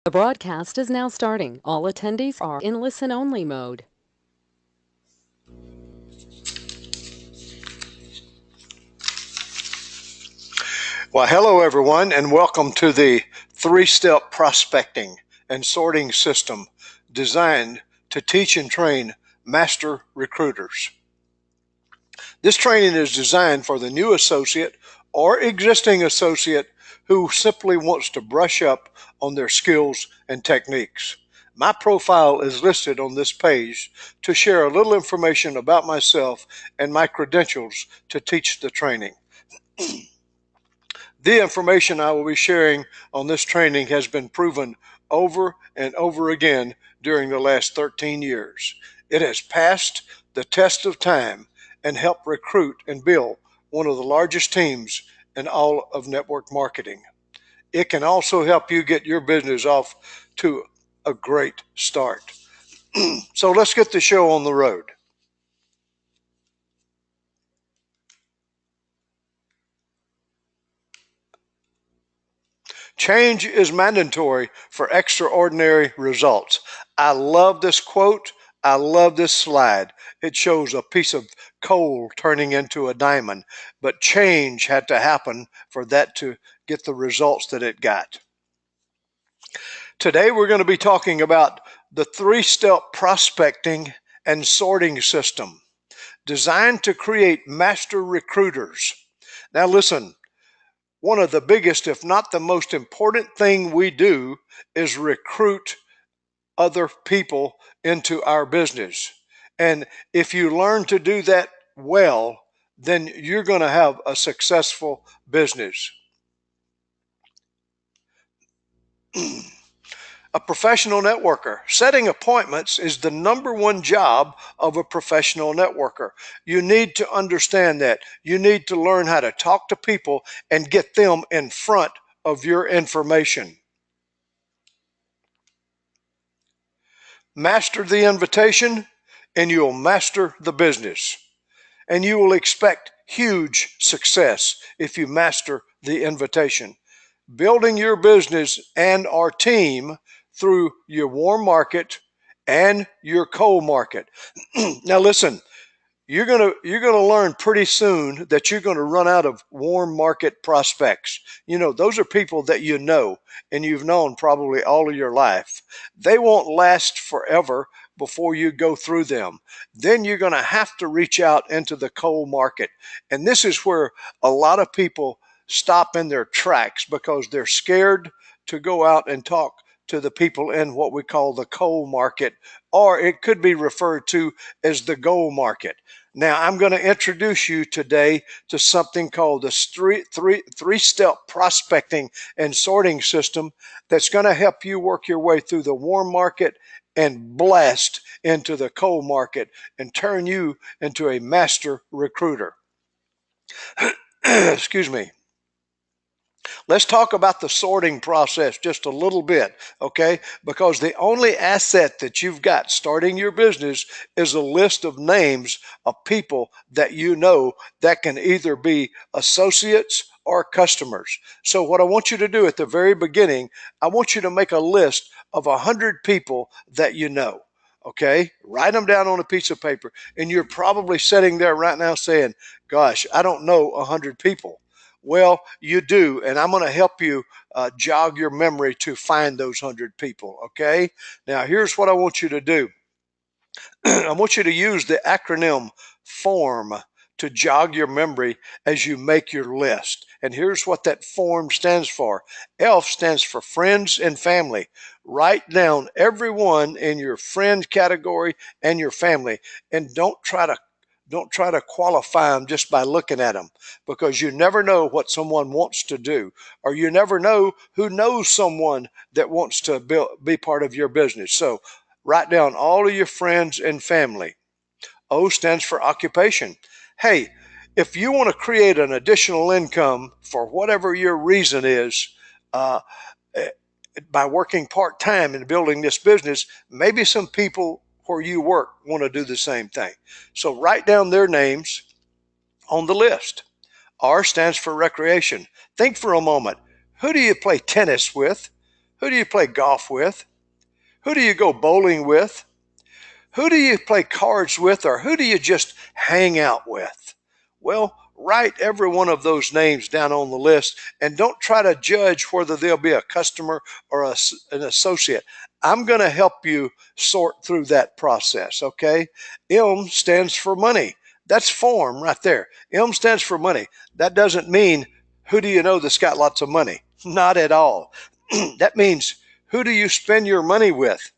The broadcast is now starting. All attendees are in listen-only mode. Well, hello everyone, and welcome to the three-step prospecting and sorting system designed to teach and train master recruiters. This training is designed for the new associate or existing associate who simply wants to brush up on their skills and techniques. My profile is listed on this page to share a little information about myself and my credentials to teach the training. The information I will be sharing on this training has been proven over and over again during the last 13 years. It has passed the test of time and helped recruit and build one of the largest teams in all of network marketing. It can also help you get your business off to a great start. So let's get the show on the road. Change is mandatory for extraordinary results. I love this quote. I love this slide. It shows a piece of coal turning into a diamond, but change had to happen for that to get the results that it got. Today we're going to be talking about the three-step prospecting and sorting system designed to create master recruiters. Now listen, one of the biggest, if not the most important thing we do is recruit other people into our business. And if you learn to do that well, then you're going to have a successful business. A professional networker. Setting appointments is the number one job of a professional networker. You need to understand that. You need to learn how to talk to people and get them in front of your information. Master the invitation and you'll master the business. And you will expect huge success if you master the invitation. Building your business and our team through your warm market and your cold market. Now listen, you're gonna learn pretty soon that you're gonna run out of warm market prospects. You know, those are people that you know and you've known probably all of your life. They won't last forever before you go through them. Then you're gonna have to reach out into the cold market. And this is where a lot of people stop in their tracks because they're scared to go out and talk to the people in what we call the cold market, or it could be referred to as the gold market. Now, I'm going to introduce you today to something called the three-step prospecting and sorting system that's going to help you work your way through the warm market and blast into the cold market and turn you into a master recruiter. Excuse me. Let's talk about the sorting process just a little bit, okay? Because the only asset that you've got starting your business is a list of names of people that you know that can either be associates or customers. So what I want you to do at the very beginning, I want you to make a list of 100 people that you know. Okay, write them down on a piece of paper, and you're probably sitting there right now saying, gosh, I don't know 100 people. Well, you do, and I'm going to help you jog your memory to find those 100 people, okay? Now, here's what I want you to do. I want you to use the acronym FORM to jog your memory as you make your list. And here's what that form stands for. F stands for friends and family. Write down everyone in your friend category and your family, and don't try to qualify them just by looking at them, because you never know what someone wants to do, or you never know who knows someone that wants to be part of your business. So write down all of your friends and family. O stands for occupation. Hey, if you want to create an additional income for whatever your reason is, by working part-time and building this business, maybe some people where you work want to do the same thing. So write down their names on the list. R stands for recreation. Think for a moment. Who do you play tennis with? Who do you play golf with? Who do you go bowling with? Who do you play cards with, or who do you just hang out with? Well, write every one of those names down on the list and don't try to judge whether they'll be a customer or an associate. I'm going to help you sort through that process, okay? M stands for money. That's form right there. M stands for money. That doesn't mean who do you know that's got lots of money? Not at all. That means who do you spend your money with?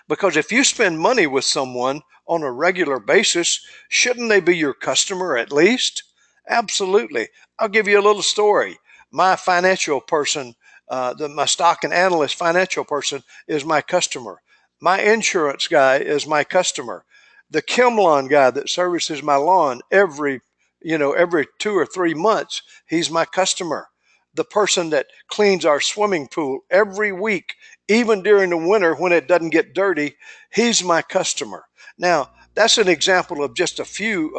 Because if you spend money with someone on a regular basis, shouldn't they be your customer at least? Absolutely. I'll give you a little story. My financial person, my stock and analyst financial person is my customer. My insurance guy is my customer. The Kimlawn guy that services my lawn every 2 or 3 months, he's my customer. The person that cleans our swimming pool every week, even during the winter when it doesn't get dirty, he's my customer. Now, that's an example of just a few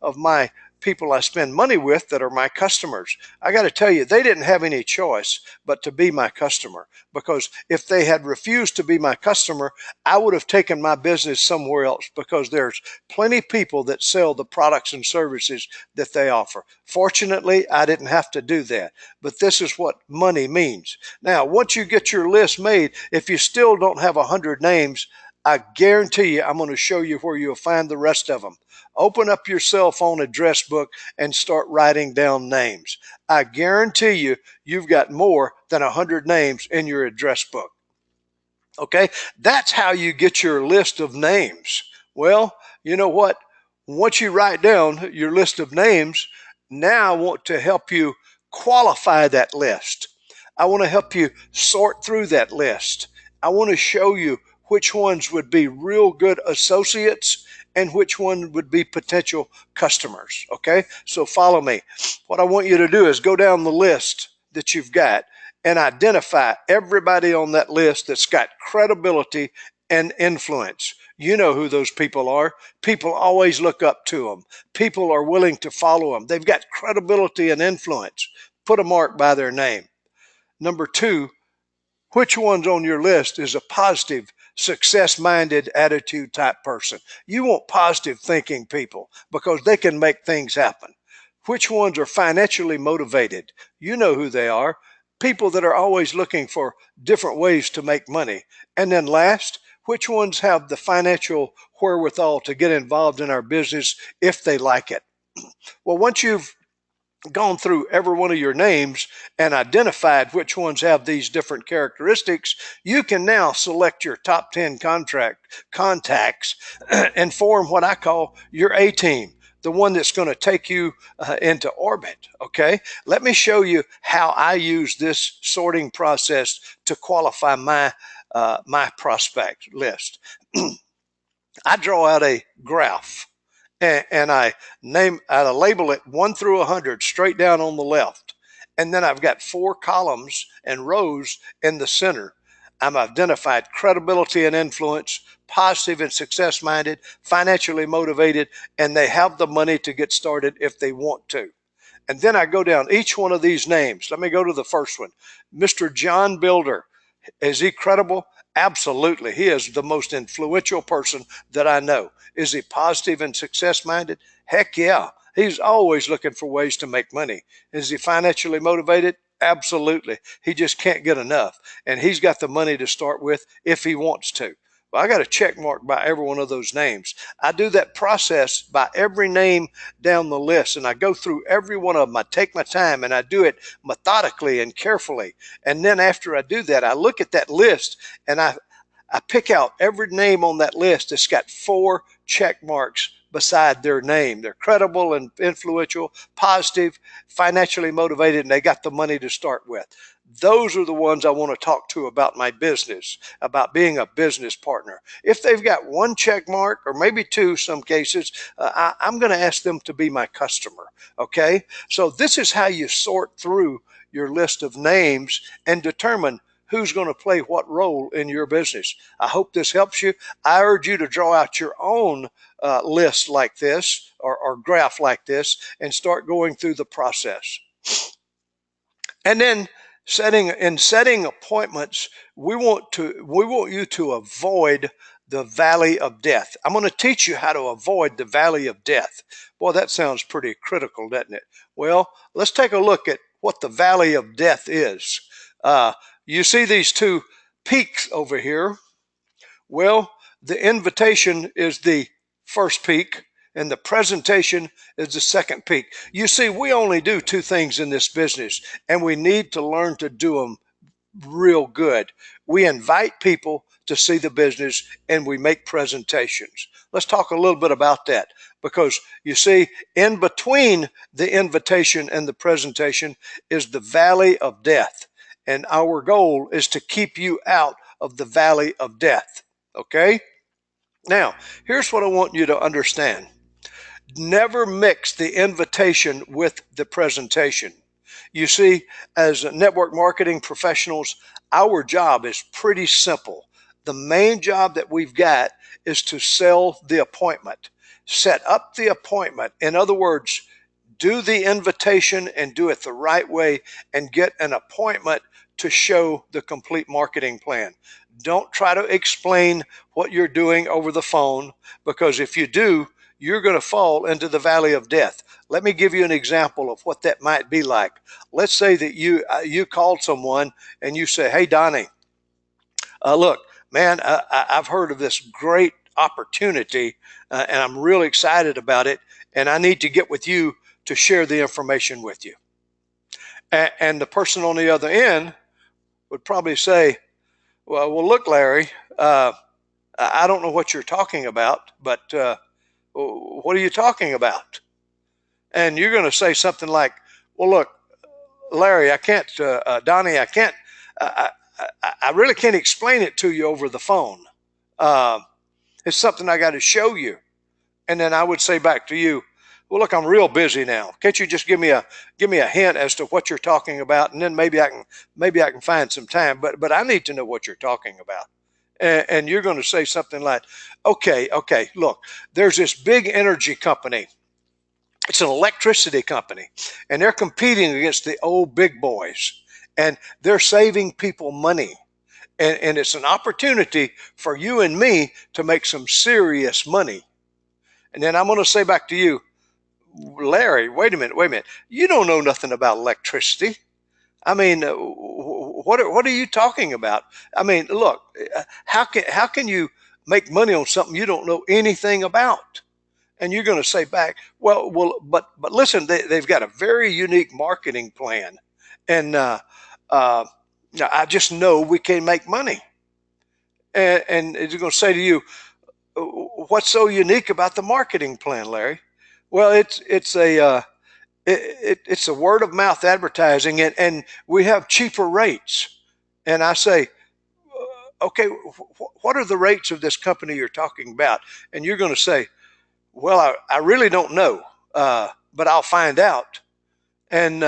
of my people I spend money with that are my customers. I got to tell you, they didn't have any choice but to be my customer, because if they had refused to be my customer, I would have taken my business somewhere else, because there's plenty of people that sell the products and services that they offer. Fortunately, I didn't have to do that, but this is what money means. Now, once you get your list made, if you still don't have 100 names, I guarantee you I'm going to show you where you'll find the rest of them. Open up your cell phone address book and start writing down names. I guarantee you, you've got more than 100 names in your address book. Okay, that's how you get your list of names. Well, you know what? Once you write down your list of names, now I want to help you qualify that list. I want to help you sort through that list. I want to show you which ones would be real good associates and which one would be potential customers. Okay, so follow me. What I want you to do is go down the list that you've got and identify everybody on that list that's got credibility and influence. You know who those people are. People always look up to them. People are willing to follow them. They've got credibility and influence. Put a mark by their name. Number two, which one's on your list is a positive, success-minded attitude type person? You want positive thinking people because they can make things happen. Which ones are financially motivated? You know who they are. People that are always looking for different ways to make money. And then last, which ones have the financial wherewithal to get involved in our business if they like it? Well, once you've gone through every one of your names and identified which ones have these different characteristics, you can now select your top 10 contacts and form what I call your A team, the one that's going to take you into orbit. Okay, let me show you how I use this sorting process to qualify my prospect list. I draw out a graph and I label it 1 through 100 straight down on the left. And then I've got 4 columns and rows in the center. I'm identified credibility and influence, positive and success-minded, financially motivated, and they have the money to get started if they want to. And then I go down each one of these names. Let me go to the first one. Mr. John Builder. Is he credible? Absolutely. He is the most influential person that I know. Is he positive and success-minded? Heck yeah. He's always looking for ways to make money. Is he financially motivated? Absolutely. He just can't get enough. And he's got the money to start with if he wants to. Well, I got a check mark by every one of those names. I do that process by every name down the list, and I go through every one of them. I take my time, and I do it methodically and carefully. And then after I do that, I look at that list, and I pick out every name on that list that's got 4 check marks beside their name. They're credible and influential, positive, financially motivated, and they got the money to start with. Those are the ones I want to talk to about my business, about being a business partner. If they've got 1 check mark, or maybe 2 some cases, I'm going to ask them to be my customer. Okay? So this is how you sort through your list of names and determine who's going to play what role in your business. I hope this helps you. I urge you to draw out your own list like this, or graph like this, and start going through the process. And then setting appointments, we want you to avoid the valley of death. I'm going to teach you how to avoid the valley of death. Boy, that sounds pretty critical, doesn't it? Well, let's take a look at what the valley of death is. You see these two peaks over here. Well, the invitation is the first peak, and the presentation is the second peak. You see, we only do two things in this business, and we need to learn to do them real good. We invite people to see the business, and we make presentations. Let's talk a little bit about that, because you see, in between the invitation and the presentation is the valley of death, and our goal is to keep you out of the valley of death. Okay? Now, here's what I want you to understand. Never mix the invitation with the presentation. You see, as network marketing professionals, our job is pretty simple. The main job that we've got is to sell the appointment, set up the appointment. In other words, do the invitation and do it the right way and get an appointment to show the complete marketing plan. Don't try to explain what you're doing over the phone, because if you do, you're going to fall into the valley of death. Let me give you an example of what that might be like. Let's say that you called someone and you say, "Hey, Donnie, look, man, I've heard of this great opportunity, and I'm really excited about it, and I need to get with you to share the information with you." And the person on the other end would probably say, well, look, Larry, I don't know what you're talking about, but what are you talking about? And you're going to say something like, well, look, Larry, I can't, Donnie, I can't, I really can't explain it to you over the phone. It's something I got to show you. And then I would say back to you, well, look, I'm real busy now. Can't you just give me a hint as to what you're talking about, and then maybe I can find some time. But I need to know what you're talking about. And you're going to say something like, okay, look, there's this big energy company. It's an electricity company, and they're competing against the old big boys, and they're saving people money. And it's an opportunity for you and me to make some serious money. And then I'm going to say back to you, Larry, wait a minute. You don't know nothing about electricity. I mean, what are you talking about? I mean, look, how can you make money on something you don't know anything about? And you're going to say back, but listen, they've got a very unique marketing plan, and I just know we can make money. And it's going to say to you, what's so unique about the marketing plan, Larry? Well, it's a word of mouth advertising, and we have cheaper rates. And I say, okay, what are the rates of this company you're talking about? And you're going to say, well, I really don't know, but I'll find out. And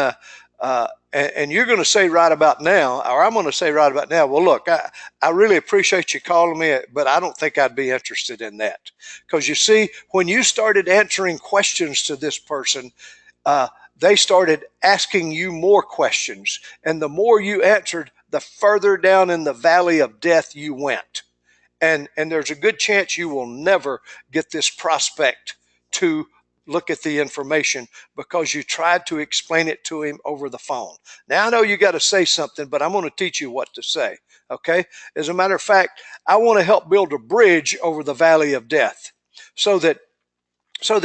you're going to say right about now, or I'm going to say right about now, well, look, I really appreciate you calling me, but I don't think I'd be interested in that. Because you see, when you started answering questions to this person, they started asking you more questions. And the more you answered, the further down in the valley of death you went. And there's a good chance you will never get this prospect to look at the information because you tried to explain it to him over the phone. Now, I know you got to say something, but I'm going to teach you what to say. Okay? As a matter of fact, I want to help build a bridge over the valley of death so that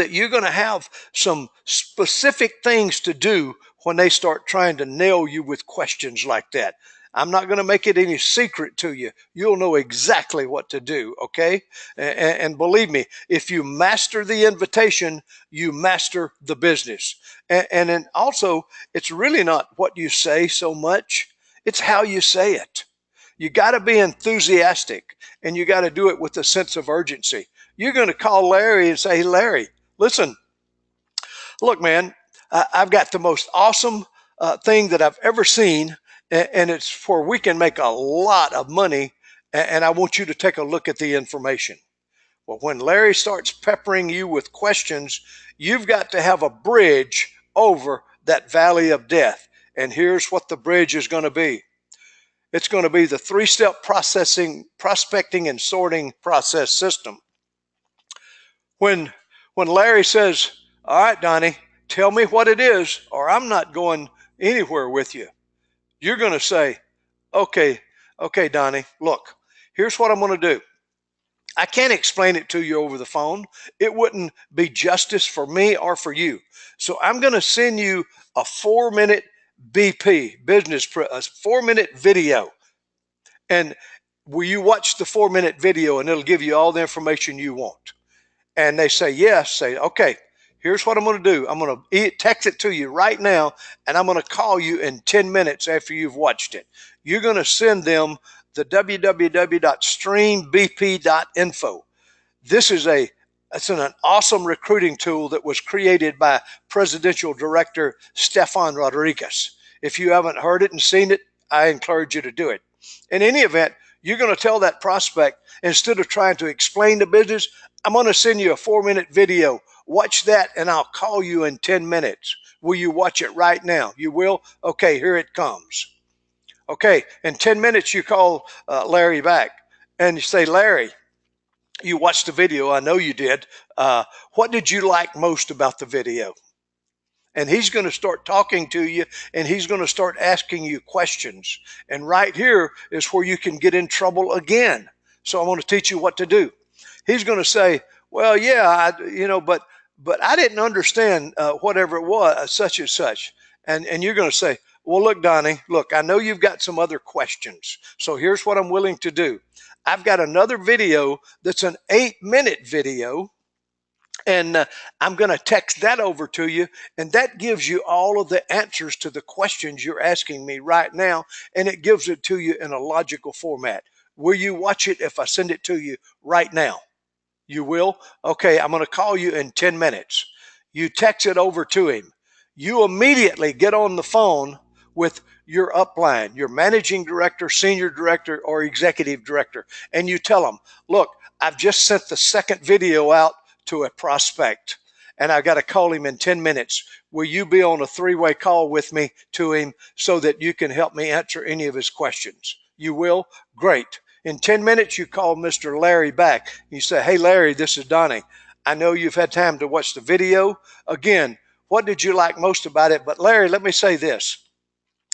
you're going to have some specific things to do when they start trying to nail you with questions like that. I'm not going to make it any secret to you. You'll know exactly what to do, okay? And believe me, if you master the invitation, you master the business. And then also, it's really not what you say so much, it's how you say it. You got to be enthusiastic, and you got to do it with a sense of urgency. You're going to call Larry and say, hey, Larry, listen, look, man, I've got the most awesome thing that I've ever seen, and it's where we can make a lot of money, and I want you to take a look at the information. Well, when Larry starts peppering you with questions, you've got to have a bridge over that valley of death. And here's what the bridge is going to be. It's going to be the three-step prospecting and sorting process system. When Larry says, all right, Donnie, tell me what it is, or I'm not going anywhere with you, you're going to say, okay, Donnie, look, here's what I'm going to do. I can't explain it to you over the phone. It wouldn't be justice for me or for you. So I'm going to send you a 4-minute BP, a 4-minute video. And will you watch the 4-minute video and it'll give you all the information you want? And they say yes, say, okay, here's what I'm going to do. I'm going to text it to you right now, and I'm going to call you in 10 minutes after you've watched it. You're going to send them the www.streambp.info. It's an awesome recruiting tool that was created by Presidential Director Stefan Rodriguez. If you haven't heard it and seen it, I encourage you to do it. In any event, you're going to tell that prospect, instead of trying to explain the business, I'm going to send you a 4-minute video. Watch that, and I'll call you in 10 minutes. Will you watch it right now? You will? Okay, here it comes. Okay, in 10 minutes, you call Larry back, and you say, Larry, you watched the video. I know you did. What did you like most about the video? And he's going to start talking to you, and he's going to start asking you questions. And right here is where you can get in trouble again. So I'm going to teach you what to do. He's going to say, well, yeah, but I didn't understand whatever it was, such and such. And you're going to say, well, look, Donnie, look, I know you've got some other questions. So here's what I'm willing to do. I've got another video that's an 8-minute video. And I'm going to text that over to you, and that gives you all of the answers to the questions you're asking me right now, and it gives it to you in a logical format. Will you watch it if I send it to you right now? You will? Okay, I'm going to call you in 10 minutes. You text it over to him. You immediately get on the phone with your upline, your managing director, senior director, or executive director, and you tell them, look, I've just sent the second video out to a prospect, and I got to call him in 10 minutes. Will you be on a 3-way call with me to him so that you can help me answer any of his questions? You will? Great. In 10 minutes, you call Mr. Larry back. You say, hey, Larry, this is Donnie. I know you've had time to watch the video. Again, what did you like most about it? But Larry, let me say this.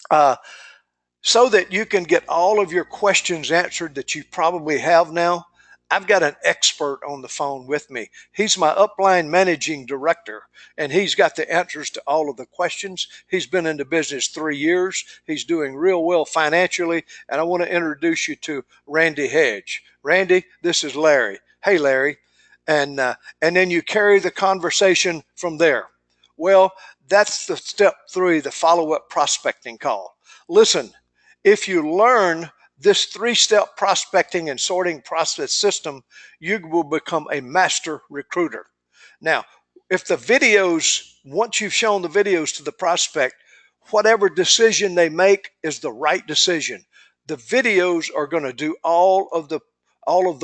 So that you can get all of your questions answered that you probably have now, I've got an expert on the phone with me. He's my upline managing director, and he's got the answers to all of the questions. He's been in the business 3 years. He's doing real well financially, and I want to introduce you to Randy Hedge. Randy, this is Larry. Hey, Larry. And then you carry the conversation from there. Well, that's the step 3, the follow-up prospecting call. Listen, if you learn this 3-step prospecting and sorting process system, you will become a master recruiter. Now, if the videos, once you've shown the videos to the prospect, whatever decision they make is the right decision. The videos are going to do all of the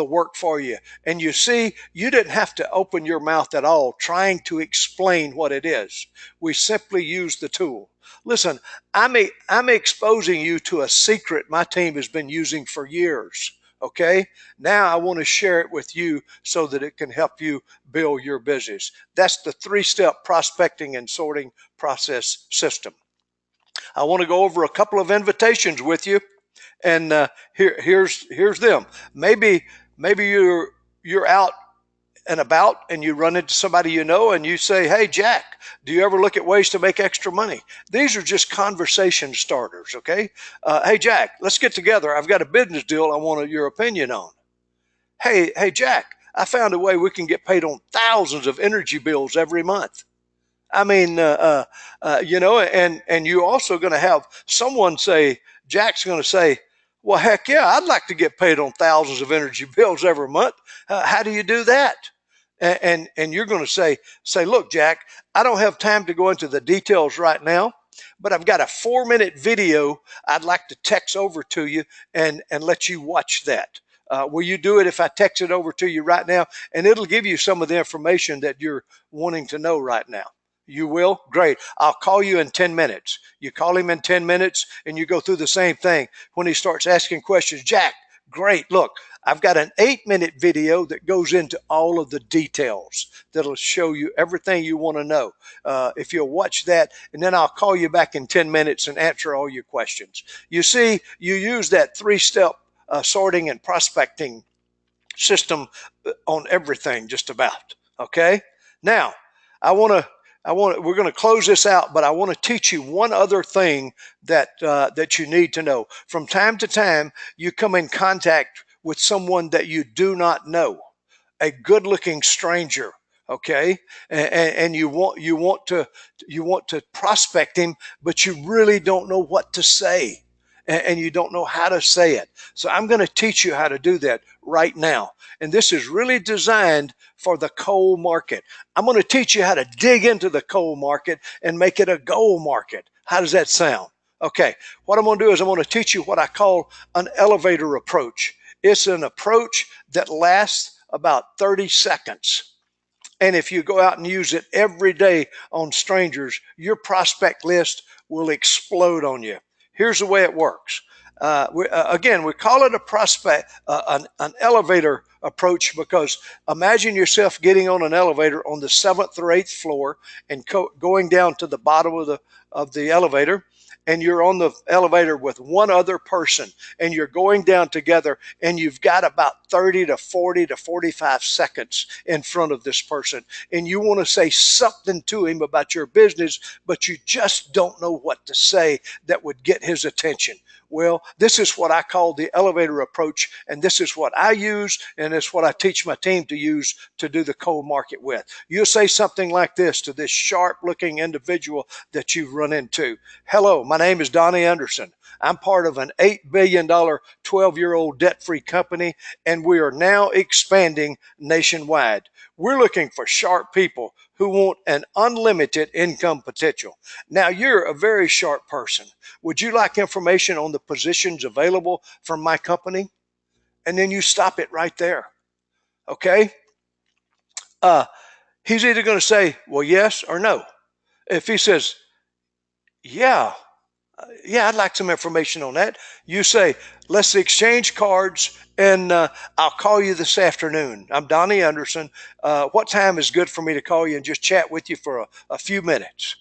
work for you. And you see, you didn't have to open your mouth at all trying to explain what it is. We simply use the tool. Listen, I'm exposing you to a secret my team has been using for years. Okay? Now I want to share it with you so that it can help you build your business. That's the 3-step prospecting and sorting process system. I want to go over a couple of invitations with you, and here's them. Maybe you're out and about and you run into somebody you know and you say, hey, Jack, do you ever look at ways to make extra money? These are just conversation starters, okay? Hey, Jack, let's get together. I've got a business deal I want your opinion on. Hey, Jack, I found a way we can get paid on thousands of energy bills every month. I mean, and you're also going to have someone say, Jack's going to say, well, heck yeah, I'd like to get paid on thousands of energy bills every month. How do you do that? And you're going to say, look, Jack, I don't have time to go into the details right now, but I've got a 4-minute video I'd like to text over to you and let you watch that. Will you do it if I text it over to you right now? And it'll give you some of the information that you're wanting to know right now. You will? Great. I'll call you in 10 minutes. You call him in 10 minutes and you go through the same thing. When he starts asking questions, Jack, great. Look, I've got an 8-minute video that goes into all of the details that'll show you everything you want to know. If you'll watch that, and then I'll call you back in 10 minutes and answer all your questions. You see, you use that 3-step sorting and prospecting system on everything just about. Okay. Now, we're going to close this out, but I want to teach you one other thing that you need to know. From time to time, you come in contact with someone that you do not know, a good-looking stranger. Okay, and you want to prospect him, but you really don't know what to say, and you don't know how to say it. So I'm going to teach you how to do that right now. And this is really designed for the coal market. I'm going to teach you how to dig into the coal market and make it a gold market. How does that sound? Okay, what I'm going to do is I'm going to teach you what I call an elevator approach. It's an approach that lasts about 30 seconds. And if you go out and use it every day on strangers, your prospect list will explode on you. Here's the way it works. Again, we call it a prospect, an elevator approach, because imagine yourself getting on an elevator on the 7th or 8th floor and going down to the bottom of the elevator, and you're on the elevator with one other person, and you're going down together, and you've got about 30 to 40 to 45 seconds in front of this person, and you want to say something to him about your business, but you just don't know what to say that would get his attention. Well, this is what I call the elevator approach, and this is what I use, and it's what I teach my team to use to do the cold market with. You'll say something like this to this sharp-looking individual that you've run into. Hello, my name is Donnie Anderson. I'm part of an $8 billion 12-year-old debt-free company, and we are now expanding nationwide. We're looking for sharp people who want an unlimited income potential. Now, you're a very sharp person. Would you like information on the positions available from my company? And then you stop it right there. Okay? He's either going to say, well, yes or no. If he says, yeah, I'd like some information on that, you say, let's exchange cards, and I'll call you this afternoon. I'm Donnie Anderson. What time is good for me to call you and just chat with you for a few minutes?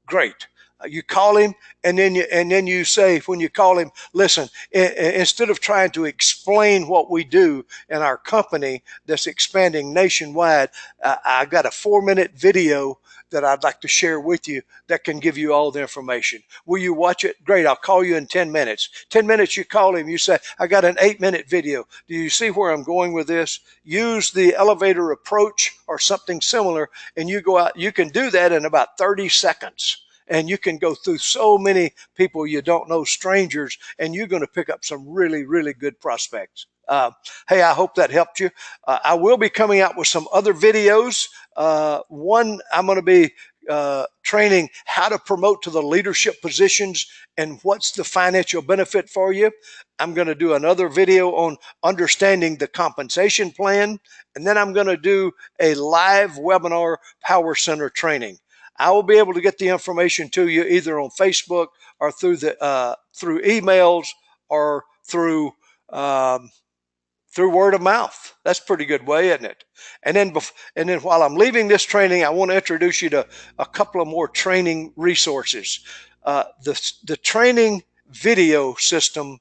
Great. You call him, and then you say, when you call him, listen, instead of trying to explain what we do in our company that's expanding nationwide, I've got a 4-minute video that I'd like to share with you that can give you all the information. Will you watch it? Great. I'll call you in 10 minutes. 10 minutes, you call him. You say, I got an 8-minute video. Do you see where I'm going with this? Use the elevator approach or something similar, and you go out. You can do that in about 30 seconds. And you can go through so many people you don't know, strangers, and you're going to pick up some really, really good prospects. Hey, I hope that helped you. I will be coming out with some other videos. One, I'm going to be training how to promote to the leadership positions and what's the financial benefit for you. I'm going to do another video on understanding the compensation plan. And then I'm going to do a live webinar Power Center training. I will be able to get the information to you either on Facebook or through emails or through word of mouth. That's a pretty good way, isn't it? And then while I'm leaving this training, I want to introduce you to a couple of more training resources. The training video system,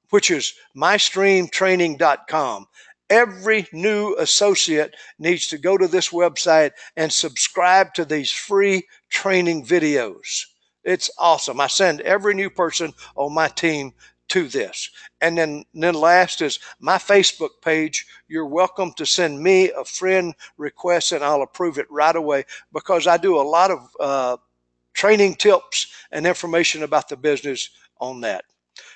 which is mystreamtraining.com. Every new associate needs to go to this website and subscribe to these free training videos. It's awesome. I send every new person on my team to this. And then last is my Facebook page. You're welcome to send me a friend request and I'll approve it right away, because I do a lot of training tips and information about the business on that.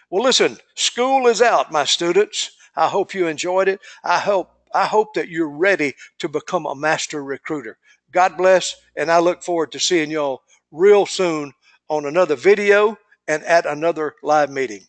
Well, listen, school is out, my students. I hope you enjoyed it. I hope that you're ready to become a master recruiter. God bless, and I look forward to seeing y'all real soon on another video and at another live meeting.